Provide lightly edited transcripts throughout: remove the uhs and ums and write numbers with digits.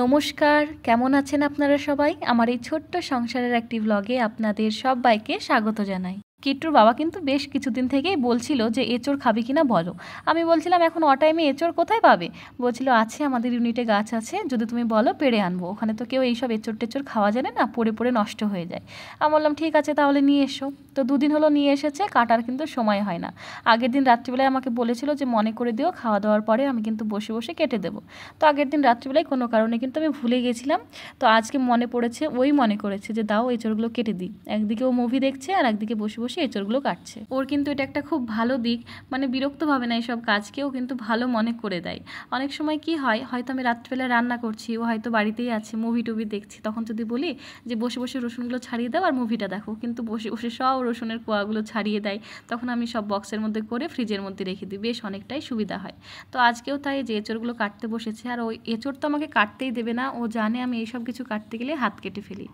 নমস্কার, কেমন আছেন আপনারা সবাই? আমার এই ছোট্ট সংসারের একটি ব্লগে আপনাদের সবাইকে স্বাগত জানাই। কিট্টুর বাবা কিন্তু বেশ কিছুদিন থেকেই বলছিল যে এঁচোড় খাবি কিনা বলো। আমি বলছিলাম এখন টাইমে এঁচোড় কোথায় পাবে? বলছিল আছে, আমাদের ইউনিটে গাছ আছে, যদি তুমি বলো পেড়ে আনবো। ওখানে তো কেউ এইসব এঁচোড় টেচোড় খাওয়া জানে না, পড়ে পড়ে নষ্ট হয়ে যায়। আমি বললাম ঠিক আছে তাহলে নিয়ে এসো। তো দুদিন হলো নিয়ে এসেছে, কাটার কিন্তু সময় হয় না। আগের দিন রাত্রিবেলায় আমাকে বলেছিল যে মনে করে দিও, খাওয়া দাওয়ার পরে আমি কিন্তু বসে বসে কেটে দেবো। তো আগের দিন রাত্রিবেলায় কোনো কারণে কিন্তু আমি ভুলে গেছিলাম। তো আজকে মনে পড়েছে, ওই মনে করেছে যে দাও এঁচোড়গুলো কেটে দিই। একদিকে ও মুভি দেখছে আর একদিকে বসে বসে এঁচোড়গুলো কাটছে। ওর কিন্তু এটা একটা খুব ভালো দিক, মানে বিরক্ত ভাবে না এইসব কাজকেও কিন্তু ভালো মনে করে দেয়। অনেক সময় কি হয়, হয়তো আমি রাত্রিবেলা রান্না করছি, ও হয়তো বাড়িতেই আছে, মুভি টুভি দেখছি, তখন যদি বলি যে বসে বসে রসুনগুলো ছাড়িয়ে দাও আর মুভিটা দেখো, কিন্তু বসে বসে সব রসুনের কোয়াগুলো ছাড়িয়ে দেয়। তখন আমি সব বক্সের মধ্যে করে ফ্রিজের মধ্যে রেখে দিই, বেশ অনেকটাই সুবিধা হয়। তো আজকেও তাই যে এঁচোড়গুলো কাটতে বসেছে, আর ওই এঁচোড় তো আমাকে কাটতেই দেবে না, ও জানে আমি এইসব কিছু কাটতে গেলে হাত কেটে ফেলি।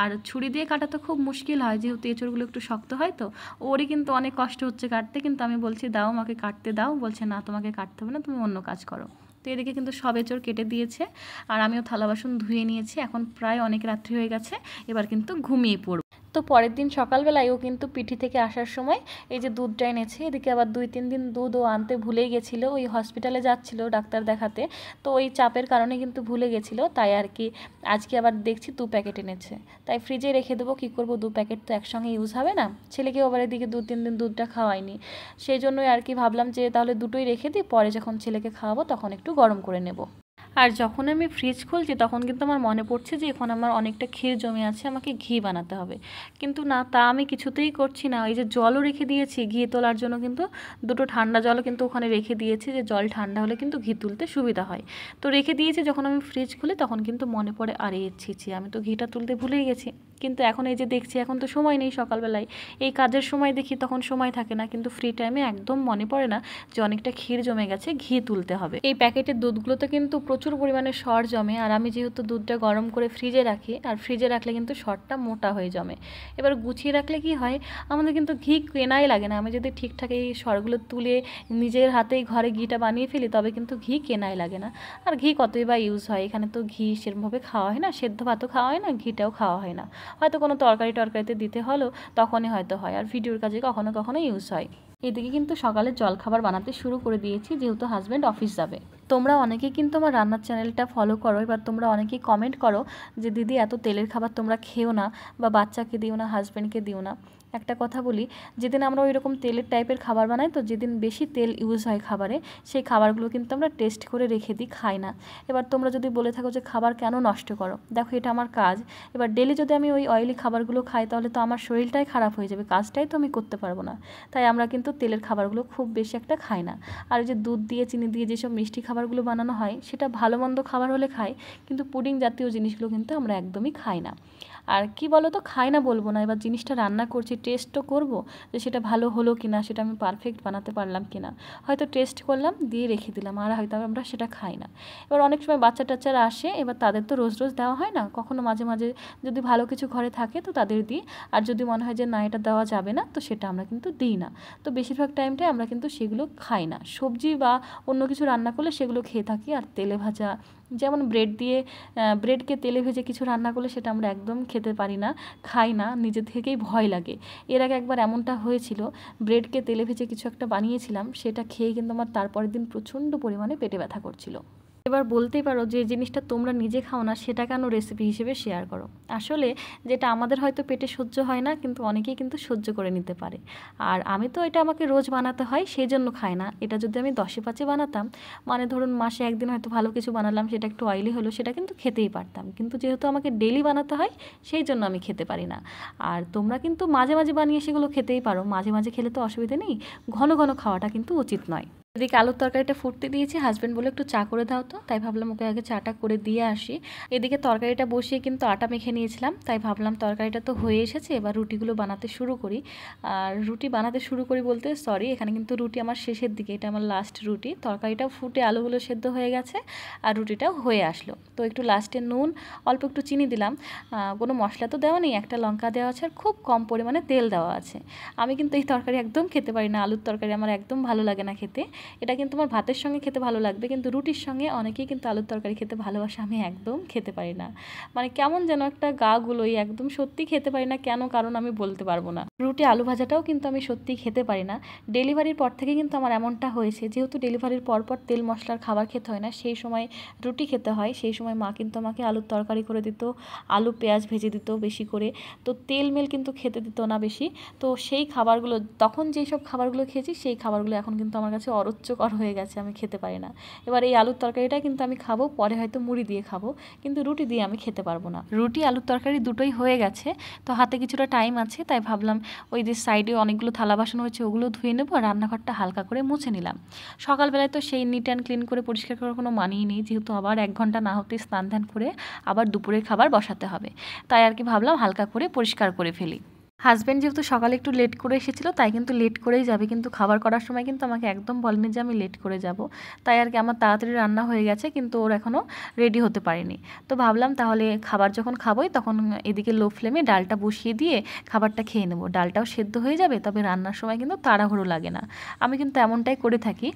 আর ছুরি দিয়ে কাটা তো খুব মুশকিল হয়, যেহেতু এঁচোড়গুলো একটু শক্ত হয়, তো ওরই কিন্তু অনেক কষ্ট হচ্ছে কাটতে। কিন্তু আমি বলছি দাও আমাকে কাটতে দাও, বলছে না তোমাকে কাটতে হবে না, তুমি অন্য কাজ করো। তো এদিকে কিন্তু সব এঁচোড় কেটে দিয়েছে, আর আমিও থালা বাসন ধুয়ে নিয়েছি। এখন প্রায় অনেক রাত্রি হয়ে গেছে, এবার কিন্তু ঘুমিয়ে পড়ব। তো পরের দিন সকালবেলায় ও কিন্তু পিঠি থেকে আসার সময় এই যে দুধটা এনেছে, এদিকে আবার 2-3 দিন দুধ ও আনতে ভুলেই গেছিলো, ওই হসপিটালে যাচ্ছিল ডাক্তার দেখাতে। তো ওই চাপের কারণে কিন্তু ভুলে গেছিলো, তাই আর কি আজকে আবার দেখছি 2 প্যাকেট এনেছে। তাই ফ্রিজে রেখে দেবো, কী করবো, 2 প্যাকেট তো একসঙ্গে ইউজ হবে না। ছেলেকেও আবার এদিকে 2-3 দিন দুধটা খাওয়াইনি, সেই জন্যই আর কি ভাবলাম যে তাহলে দুটোই রেখে দিই, পরে যখন ছেলেকে খাওয়াবো তখন একটু গরম করে নেব। আর যখন আমি ফ্রিজ খুলছি তখন কিন্তু আমার মনে পড়ছে যে এখন আমার অনেকটা ক্ষীর জমে আছে, আমাকে ঘি বানাতে হবে। কিন্তু না, তা আমি কিছুতেই করছি না। এই যে জলও রেখে দিয়েছি ঘি তোলার জন্য, কিন্তু দুটো ঠান্ডা জলও কিন্তু ওখানে রেখে দিয়েছি, যে জল ঠান্ডা হলে কিন্তু ঘি তুলতে সুবিধা হয়। তো রেখে দিয়েছি, যখন আমি ফ্রিজ খুলি তখন কিন্তু মনে পড়ে আরে ছি আমি তো ঘিটা তুলতে ভুলেই গেছি। কিন্তু এখন এই যে দেখছি এখন তো সময় নেই, সকালবেলায় এই কাজের সময় দেখি তখন সময় থাকে না, কিন্তু ফ্রি টাইমে একদম মনে পড়ে না যে অনেকটা ক্ষীর জমে গেছে, ঘি তুলতে হবে। এই প্যাকেটের দুধগুলোতে কিন্তু প্রচুর পরিমাণে সর জমে, আর আমি যেহেতু দুধটা গরম করে ফ্রিজে রাখি, আর ফ্রিজে রাখলে কিন্তু সরটা মোটা হয়ে জমে। এবার গুছিয়ে রাখলে কি হয়, আমাদের কিন্তু ঘি কেনাই লাগে না। আমি যদি ঠিকঠাক এই সরগুলো তুলে নিজের হাতেই ঘরে ঘিটা বানিয়ে ফেলি, তবে কিন্তু ঘি কেনাই লাগে না। আর ঘি কতই বা ইউজ হয়, এখানে তো ঘি সেরকমভাবে খাওয়া হয় না, সেদ্ধ ভাতও খাওয়া হয় না, ঘিটাও খাওয়া হয় না। হয়তো কোনো তরকারিতে দিতে হলো তখনই হয়তো হয়, আর ভিডিওর কাজে কখনো কখনো ইউজ হয়। এদিকে কিন্তু সকালে জলখাবার বানাতে শুরু করে দিয়েছি, যেহেতু হাজব্যান্ড অফিস যাবে। তোমরা অনেকেই কিন্তু আমার রান্নার চ্যানেলটা ফলো করো, এবার তোমরা অনেকেই কমেন্ট করো যে দিদি এত তেলের খাবার তোমরা খেও না, বা বাচ্চাকে দিও না, হাজব্যান্ডকে দিও না। একটা কথা বলি, যেদিন আমরা ওই রকম তেলের টাইপের খাবার বানাই, তো যেদিন বেশি তেল ইউজ হয় খাবারে, সেই খাবারগুলো কিন্তু আমরা টেস্ট করে রেখে দিই, খাই না। এবার তোমরা যদি বলে থাকো যে খাবার কেন নষ্ট করো, দেখো এটা আমার কাজ। এবার ডেলি যদি আমি ওই অয়েলি খাবারগুলো খাই, তাহলে তো আমার শরীরটাই খারাপ হয়ে যাবে, কাজটাই তো আমি করতে পারবো না। তাই আমরা কিন্তু তেলের খাবারগুলো খুব বেশি একটা খাই না। আর যে দুধ দিয়ে চিনি দিয়ে যেসব মিষ্টি খাবারগুলো বানানো হয়, সেটা ভালো মন্দ খাবার হলে খাই, কিন্তু পুডিং জাতীয় জিনিসগুলো কিন্তু আমরা একদমই খাই না। আর কি বলো তো, খাই না বলবো না, এবার জিনিসটা রান্না করছি টেস্ট তো করবো, যে সেটা ভালো হলো কিনা, সেটা আমি পারফেক্ট বানাতে পারলাম কিনা। হয়তো টেস্ট করলাম, দিয়ে রেখে দিলাম, আর হয়তো আমরা সেটা খাই না। এবার অনেক সময় বাচ্চা টাচ্চারা আসে, এবার তাদের তো রোজ রোজ দেওয়া হয় না, কখনো মাঝে মাঝে যদি ভালো কিছু ঘরে থাকে তো তাদের দিই। আর যদি মনে হয় যে না এটা দেওয়া যাবে না, তো সেটা আমরা কিন্তু দিই না। তো বেশিরভাগ টাইমটাই আমরা কিন্তু সেগুলো খাই না। সবজি বা অন্য কিছু রান্না করলে সেগুলো খেয়ে থাকি। আর তেলে ভাজা, যেমন ব্রেডকে তেলে ভেজে কিছু রান্না করলে সেটা আমরা একদম খেতে পারি না, খাই না, নিজে থেকেই ভয় লাগে। এর আগে একবার এমনটা হয়েছিল, ব্রেডকে তেলে ভেজে কিছু একটা বানিয়েছিলাম, সেটা খেয়ে কিন্তু আমার তারপরের দিন প্রচণ্ড পরিমাণে পেটে ব্যথা করছিল। এবার বলতেই পারো যে জিনিসটা তোমরা নিজে খাও না, সেটা কেন রেসিপি হিসেবে শেয়ার করো। আসলে যেটা আমাদের হয়তো পেটে সহ্য হয় না, কিন্তু অনেকেই কিন্তু সহ্য করে নিতে পারে। আর আমি তো এটা আমাকে রোজ বানাতে হয়, সেই জন্য খাই না। এটা যদি আমি 10-5 বানাতাম, মানে ধরুন মাসে একদিন হয়তো ভালো কিছু বানালাম, সেটা একটু অয়েলি হলো, সেটা কিন্তু খেতেই পারতাম। কিন্তু যেহেতু আমাকে ডেলি বানাতে হয়, সেই জন্য আমি খেতে পারি না। আর তোমরা কিন্তু মাঝে মাঝে বানিয়ে সেগুলো খেতেই পারো, মাঝে মাঝে খেলে তো অসুবিধা নেই, ঘন ঘন খাওয়াটা কিন্তু উচিত নয়। এদিকে আলুর তরকারিটা ফুটতে দিয়েছি, হাজব্যান্ড বলে একটু চা করে দাও তো, তাই ভাবলাম ওকে আগে চাটা করে দিয়ে আসি। এদিকে তরকারিটা বসিয়ে কিন্তু আটা মেখে নিয়েছিলাম, তাই ভাবলাম তরকারিটা তো হয়ে এসেছে, এবার রুটিগুলো বানাতে শুরু করি। আর রুটি বানাতে শুরু করি বলতে সরি, এখানে কিন্তু রুটি আমার শেষের দিকে, এটা আমার লাস্ট রুটি। তরকারিটাও ফুটে আলুগুলো সেদ্ধ হয়ে গেছে, আর রুটিটাও হয়ে আসলো। তো একটু লাস্টে নুন, অল্প একটু চিনি দিলাম। কোনো মশলা তো দেওয়া নেই, একটা লঙ্কা দেওয়া আছে, আর খুব কম পরিমাণে তেল দেওয়া আছে। আমি কিন্তু এই তরকারি একদম খেতে পারি না, আলুর তরকারি আমার একদম ভালো লাগে না খেতে। এটা কিন্তু আমার ভাতের সঙ্গে খেতে ভালো লাগবে, কিন্তু রুটির সঙ্গে অনেকেই কিন্তু আলুর তরকারি খেতে ভালোবাসে, আমি একদম খেতে পারি না। মানে কেমন যেন একটা গা গুলোই, একদম সত্যি খেতে পারি না কেন, কারণ আমি বলতে পারবো না। রুটি আলু ভাজাটাও কিন্তু আমি সত্যি খেতে পারি না। ডেলিভারির পর থেকে কিন্তু আমার এমনটা হয়েছে, যেহেতু ডেলিভারির পরপর তেল মশলার খাবার খেতে হয় না, সেই সময় রুটি খেতে হয়। সেই সময় মা কিন্তু আমাকে আলুর তরকারি করে দিত, আলু পেঁয়াজ ভেজে দিত বেশি করে, তো তেল মেল কিন্তু খেতে দিত না বেশি। তো সেই খাবারগুলো, তখন যেই সব খাবারগুলো খেয়েছি সেই খাবারগুলো এখন কিন্তু আমার কাছে অরুচ্যকর হয়ে গেছে, আমি খেতে পারি না। এবার এই আলুর তরকারিটা কিন্তু আমি খাবো, পরে হয়তো মুড়ি দিয়ে খাবো, কিন্তু রুটি দিয়ে আমি খেতে পারবো না। রুটি আলুর তরকারি দুটোই হয়ে গেছে, তো হাতে কিছুটা টাইম আছে, তাই ভাবলাম ওই যে সাইডে অনেকগুলো থালা বাসন হয়েছে ওগুলো ধুয়ে নেবো, আর রান্নাঘরটা হালকা করে মুছে নিলাম। সকালবেলায় তো সেই নিট অ্যান্ড ক্লিন করে পরিষ্কার করার কোনো মানেই নেই, যেহেতু আবার 1 ঘন্টা না হতেই স্নান ধ্যান করে আবার দুপুরের খাবার বসাতে হবে, তাই আর কি ভাবলাম হালকা করে পরিষ্কার করে ফেলি। হাজব্যান্ড যেহেতু সকালে একটু লেট করে এসেছিলো, তাই কিন্তু লেট করেই যাবে, কিন্তু খাবার করার সময় কিন্তু আমাকে একদম বলেনি যে আমি লেট করে যাব। তাই আর কি আমার তাড়াতাড়ি রান্না হয়ে গেছে, কিন্তু ওর এখনও রেডি হতে পারেনি। তো ভাবলাম তাহলে খাবার যখন খাবোই তখন এদিকে লো ফ্লেমে ডালটা বসিয়ে দিয়ে খাবারটা খেয়ে নেবো, ডালটাও সেদ্ধ হয়ে যাবে, তবে রান্নার সময় কিন্তু তাড়াহুড়ো লাগে না। আমি কিন্তু এমনটাই করে থাকি,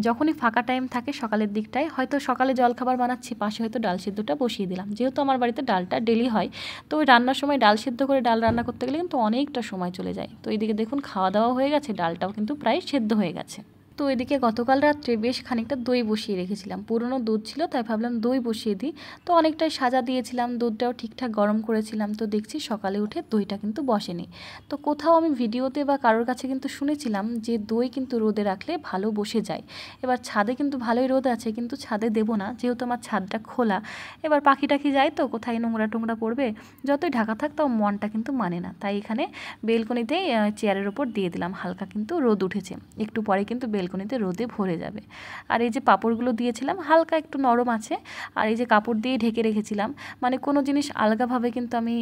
যখনই ফাঁকা টাইম থাকে সকালের দিকটায়, হয়তো সকালে জলখাবার বানাচ্ছি, পাশে হয়তো ডাল সেদ্ধটা বসিয়ে দিলাম, যেহেতু আমার বাড়িতে ডালটা ডেলি হয়, তো ওই রান্নার সময় ডাল সেদ্ধ করে ডাল রান্না করতে গেলে কিন্তু অনেকটা সময় চলে যায়। তো এইদিকে দেখুন খাওয়া দাওয়া হয়ে গেছে, ডালটাও কিন্তু প্রায় সেদ্ধ হয়ে গেছে। তো এদিকে গতকাল রাত্রে বেশ খানিকটা দই বসিয়ে রেখেছিলাম, পুরনো দুধ ছিল, তাই ভাবলাম দই বসিয়ে দিই। তো অনেকটাই সাজা দিয়েছিলাম, দুধটাও ঠিকঠাক গরম করেছিলাম, তো দেখছি সকালে উঠে দইটা কিন্তু বসেনি। তো কোথাও আমি ভিডিওতে বা কারোর কাছে কিন্তু শুনেছিলাম যে দই কিন্তু রোদে রাখলে ভালো বসে যায়। এবার ছাদে কিন্তু ভালোই রোদ আছে, কিন্তু ছাদে দেবো না, যেহেতু আমার ছাদটা খোলা। এবার পাখি টাখি যায় তো, কোথায় নোংরা টোংরা পড়বে, যতই ঢাকা থাক তাও মনটা কিন্তু মানে না, তাই এখানে বেলকনিতেই চেয়ারের ওপর দিয়ে দিলাম। হালকা কিন্তু রোদ উঠেছে, একটু পরে কিন্তু বেলকনিতে রোদে ভরে যাবে। আর এই যে পাঁপড়গুলো দিয়েছিলাম হালকা একটু নরম আছে, আর এই যে কাপড় দিয়ে ঢেকে রেখেছিলাম, মানে কোনো জিনিস আলগাভাবে কিন্তু আমি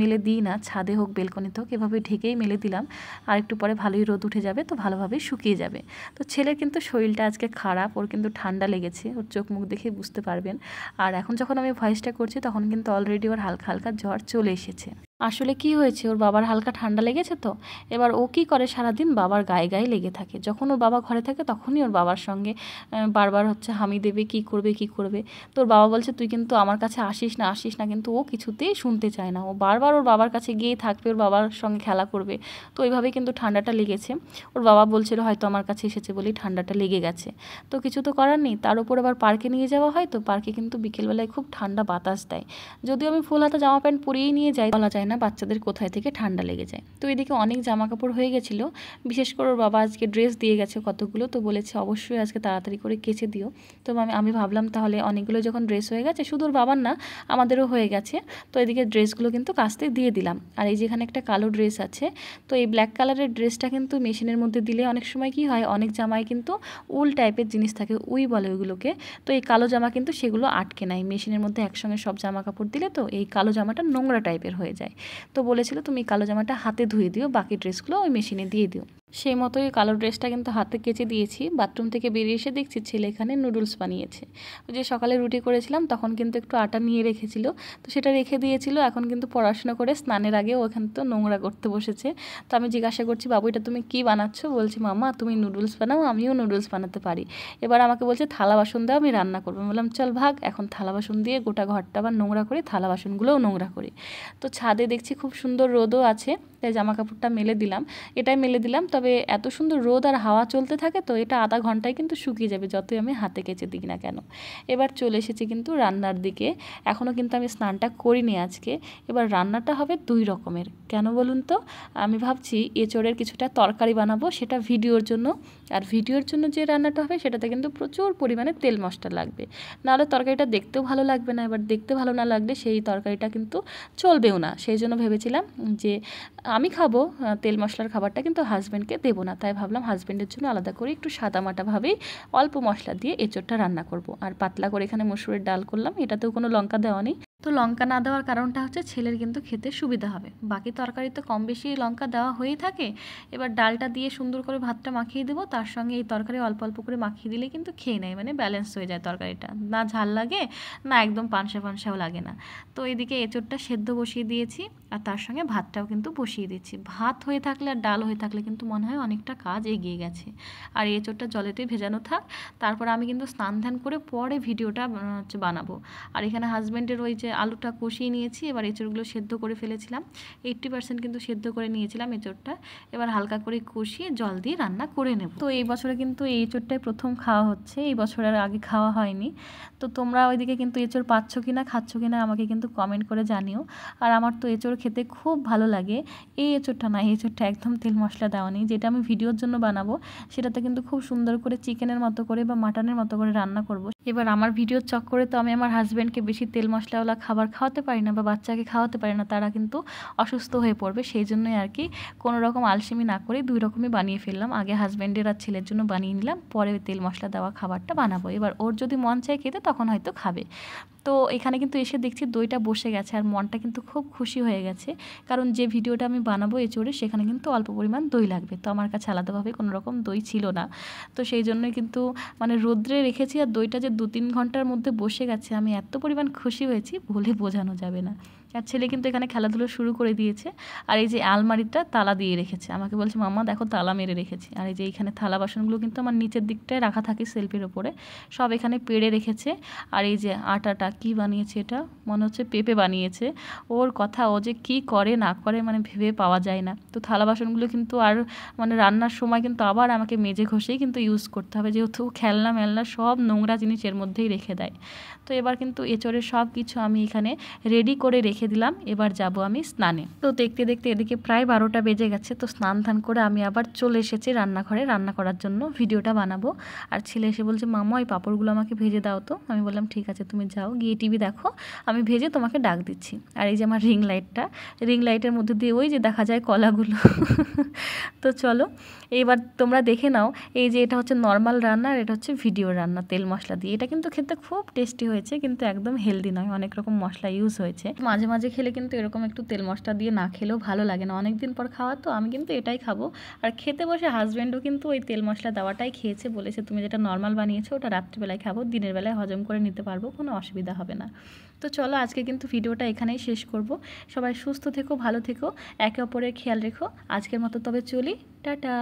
মেলে দিই না, ছাদে হোক বেলকনিতে হোক, এভাবে ঢেকেই মেলে দিলাম। আর একটু পরে ভালোই রোদ উঠে যাবে, তো ভালোভাবেই শুকিয়ে যাবে। তো ছেলের কিন্তু শরীরটা আজকে খারাপ, ওর কিন্তু ঠান্ডা লেগেছে, ওর চোখ মুখ দেখে বুঝতে পারবেন। আর এখন যখন আমি ভয়েসটা করছি তখন কিন্তু অলরেডি ওর হালকা হালকা জ্বর চলে এসেছে। আসলে কি হয়েছে, ওর বাবার হালকা ঠান্ডা লেগেছে, তো এবার ও কী করে সারাদিন বাবার গায়ে গায়ে লেগে থাকে। যখন ওর বাবা ঘরে থাকে তখনই ওর বাবার সঙ্গে বারবার হচ্ছে হামি দেবে, কী করবে কী করবে। তো ওর বাবা বলছে তুই কিন্তু আমার কাছে আসিস না আসিস না, কিন্তু ও কিছুতেই শুনতে চায় না, ও বারবার ওর বাবার কাছে গিয়েই থাকবে, ওর বাবার সঙ্গে খেলা করবে। তো ওইভাবেই কিন্তু ঠান্ডাটা লেগেছে। ওর বাবা বলছিল হয়তো আমার কাছে এসেছে বলেই ঠান্ডাটা লেগে গেছে। তো কিছু তো করার নেই, তার উপর আবার পার্কে নিয়ে যাওয়া হয়, তো পার্কে কিন্তু বিকেলবেলায় খুব ঠান্ডা বাতাস দেয়। যদিও আমি ফুল হাতা জামা প্যান্ট পরিয়েই নিয়ে যাই, বলা যায় না বাচ্চাদের কোথায় থেকে ঠান্ডা লেগে যায়। তো এদিকে অনেক জামা কাপড় হয়ে গেছিলো, বিশেষ করে ওর বাবা আজকে ড্রেস দিয়ে গেছে কতগুলো, তো বলেছে অবশ্যই আজকে তাড়াতাড়ি করে কেচে দিও। তো আমি ভাবলাম তাহলে অনেকগুলো যখন ড্রেস হয়ে গেছে, শুধু ওর বাবার না আমাদেরও হয়ে গেছে, তো এদিকে ড্রেসগুলো কিন্তু কাচতে দিয়ে দিলাম। আর এই যেখানে একটা কালো ড্রেস আছে, তো এই ব্ল্যাক কালারের ড্রেসটা কিন্তু মেশিনের মধ্যে দিলে অনেক সময় কি হয়, অনেক জামায় কিন্তু উল টাইপের জিনিস থাকে, উই বলে ওইগুলোকে। তো এই কালো জামা কিন্তু সেগুলো আটকে নাই, মেশিনের মধ্যে একসঙ্গে সব জামা কাপড় দিলে তো এই কালো জামাটা নোংরা টাইপের হয়ে যায়। তো বলেছিল তুমি কালো জামাটা হাতে ধুয়ে দিও, বাকি ড্রেসগুলো ওই মেশিনে দিয়ে দিও। সেই মতোই কালো ড্রেসটা কিন্তু হাতে কেচে দিয়েছি। বাথরুম থেকে বেরিয়ে এসে দেখছি ছেলে এখানে নুডলস বানিয়েছে। ওই যে সকালে রুটি করেছিলাম তখন কিন্তু একটু আটা নিয়ে রেখেছিল, তো সেটা রেখে দিয়েছিল। এখন কিন্তু পড়াশোনা করে স্নানের আগে ওখানে তো নোংরা করতে বসেছে। তো আমি জিজ্ঞাসা করছি বাবু এটা তুমি কী বানাচ্ছ, বলছি মামা তুমি নুডলস বানাও, আমিও নুডলস বানাতে পারি। এবার আমাকে বলছে থালা বাসন দাও আমি রান্না করবো। বললাম চল ভাগ, এখন থালা বাসন দিয়ে গোটা ঘরটা আবার নোংরা করি, থালা বাসনগুলোও নোংরা করি। তো ছাদে দেখছি খুব সুন্দর রোদও আছে, তাই জামা কাপড়টা মেলে দিলাম, এটাই মেলে দিলাম। তবে এত সুন্দর রোদ আর হাওয়া চলতে থাকে তো এটা আধা ঘন্টায় কিন্তু শুকিয়ে যাবে, যতই আমি হাতে কেচে দিই না কেন। এবার চলে এসেছি কিন্তু রান্নার দিকে, এখনও কিন্তু আমি স্নানটা করিনি আজকে। এবার রান্নাটা হবে 2 রকমের, কেন বলুন তো? আমি ভাবছি এঁচোড়ের কিছুটা তরকারি বানাবো, সেটা ভিডিওর জন্য। আর ভিডিওর জন্য যে রান্নাটা হবে সেটাতে কিন্তু প্রচুর পরিমাণে তেল মশলা লাগবে, নাহলে তরকারিটা দেখতেও ভালো লাগবে না। এবার দেখতে ভালো না লাগলে সেই তরকারিটা কিন্তু চলবেও না। সেই জন্য ভেবেছিলাম যে আমি খাবো তেল মশলার খাবারটা, কিন্তু হাজব্যান্ডকে দেবো না। তাই ভাবলাম হাজব্যান্ডের জন্য আলাদা করে একটু সাদামাটাভাবেই অল্প মশলা দিয়ে এঁচোড়টা রান্না করব। আর পাতলা করে এখানে মসুরের ডাল করলাম, এটাতেও কোনো লঙ্কা দেওয়া নেই। তো লঙ্কা না দেওয়ার কারণটা হচ্ছে ছেলের কিন্তু খেতে সুবিধা হবে। বাকি তরকারিতে কম বেশি লঙ্কা দেওয়া হয়েই থাকে। এবার ডালটা দিয়ে সুন্দর করে ভাতটা মাখিয়ে দেবো, তার সঙ্গে এই তরকারি অল্প অল্প করে মাখিয়ে দিলে কিন্তু খেয়ে নেয়, মানে ব্যালেন্স হয়ে যায় তরকারিটা, না ঝাল লাগে না একদম পানসা পানসাও লাগে না। তো এদিকে এঁচোড়টা সেদ্ধ বসিয়ে দিয়েছি আর তার সঙ্গে ভাতটাও কিন্তু বসিয়ে দিচ্ছি। ভাত হয়ে থাকলে আর ডাল হয়ে থাকলে কিন্তু মনে হয় অনেকটা কাজ এগিয়ে গেছে। আর এঁচোড়টা জলেতেই ভেজানো থাক, তারপর আমি কিন্তু স্নান ধ্যান করে পরে ভিডিওটা বানাবো। আর এখানে হাজব্যান্ডের ওই যে আলুটা কষিয়ে নিয়েছি, এবার এঁচোড়গুলো সেদ্ধ করে ফেলেছিলাম, 80% কিন্তু সেদ্ধ করে নিয়েছিলাম এঁচোড়টা। এবার হালকা করে কষিয়ে জল দিয়ে রান্না করে নেব। তো এই বছরে কিন্তু এই এঁচোড়টাই প্রথম খাওয়া হচ্ছে, এই বছরের আগে খাওয়া হয়নি। তো তোমরা ওইদিকে কিন্তু এঁচোড় পাচ্ছ কি না, খাচ্ছ কি না আমাকে কিন্তু কমেন্ট করে জানিও। আর আমার তো এঁচোড় খেতে খুব ভালো লাগে। এই এঁচোড়টা না, এই এঁচোড়টা একদম তেল মশলা দেওয়া নেই, যেটা আমি ভিডিওর জন্য বানাবো সেটাতে কিন্তু খুব সুন্দর করে চিকেনের মতো করে বা মাটনের মতো করে রান্না করব। এবার আমার ভিডিওর চক্করে তো আমি আমার হাজব্যান্ডকে বেশি তেল মশলাওয়ালা খাবার খাওয়াতে পারি না বা বাচ্চাকে খাওয়াতে পারি না, তারা কিন্তু অসুস্থ হয়ে পড়বে। সেই জন্যই আর কি কোনো রকম আলসেমি না করে 2 রকমই বানিয়ে ফেললাম। আগে হাজব্যান্ডের আর ছেলের জন্য বানিয়ে নিলাম, পরে তেল মশলা দেওয়া খাবারটা বানাবো। এবার ওর যদি মন চায় খেতে তখন হয়তো খাবে। তো এখানে কিন্তু এসে দেখছি দইটা বসে গেছে আর মনটা কিন্তু খুব খুশি হয়ে গেছে, কারণ যে ভিডিওটা আমি বানাবো এঁচোড়ে সেখানে কিন্তু অল্প পরিমাণ দই লাগবে। তো আমার কাছে আলাদাভাবে কোনো রকম দই ছিল না, তো সেই জন্যই কিন্তু মানে রোদ্রে রেখেছি আর দইটা যে 2-3 ঘন্টার মধ্যে বসে গেছে আমি এত পরিমাণ খুশি হয়েছি বলে বোঝানো যাবে না। আর ছেলে কিন্তু এখানে খেলাধুলো শুরু করে দিয়েছে। আর এই যে আলমারিটা তালা দিয়ে রেখেছে, আমাকে বলছে মাম্মা দেখো তালা মেরে রেখেছি। আর এই যে এইখানে থালা বাসনগুলো কিন্তু আমার নিচের দিকটায় রাখা থাকে সেলফের ওপরে, সব এখানে পেড়ে রেখেছে। আর এই যে আটাটা কি বানিয়েছে, এটা মনে হচ্ছে পেঁপে বানিয়েছে। ওর কথা, ও যে কী করে না করে মানে ভেবে পাওয়া যায় না। তো থালা বাসনগুলো কিন্তু আর মানে রান্নার সময় কিন্তু আবার আমাকে মেজে ঘষেই কিন্তু ইউজ করতে হবে, যেহেতু খেলনা মেলনা সব নোংরা জিনিস এর মধ্যেই রেখে দেয়। তো এবার কিন্তু এঁচোড়ের সব কিছু আমি এখানে রেডি করে রেখে দিলাম, এবার যাব আমি স্নানে। তো দেখতে দেখতে এদিকে প্রায় 12টা বেজে গেছে। তো স্নান ধান করে আমি আবার চলে এসেছি রান্নাঘরে রান্না করার জন্য, ভিডিওটা বানাবো। আর ছেলে এসে বলছে মামা ওই পাঁপড়গুলো আমাকে ভেজে দাও। তো আমি বললাম ঠিক আছে তুমি যাও গিয়ে টিভি দেখো, আমি ভেজে তোমাকে ডাক দিচ্ছি। আর এই যে আমার রিং লাইটের মধ্যে দিয়ে ওই যে দেখা যায় কলাগুলো। তো চলো এবার তোমরা দেখে নাও, এই যে এটা হচ্ছে নর্মাল রান্না আর এটা হচ্ছে ভিডিও রান্না তেল মশলা দিয়ে। এটা কিন্তু খেতে খুব টেস্টি হয়েছে, কিন্তু একদম হেলদি নয়, অনেক রকম মশলা ইউজ হয়েছে। মাঝে মাঝে খেলে কিন্তু এরকম একটু তেল মশলা দিয়ে না খেলেও ভালো লাগে না, অনেক দিন পর খাওয়া তো আমি কিন্তু এটাই খাবো। আর খেতে বসে হাজব্যান্ডও কিন্তু ওই তেল মশলা দেওয়াটাই খেয়েছে, বলেছে তুমি যেটা নর্মাল বানিয়েছো ওটা রাত্রিবেলায় খাবো, দিনের বেলায় হজম করে নিতে পারবো, কোনো অসুবিধা হবে না। তো চলো আজকে কিন্তু ভিডিওটা এখানেই শেষ করব। সবাই সুস্থ থেকো, ভালো থেকো, একে অপরের খেয়াল রেখো। আজকের মতো তবে চলি, টাটা।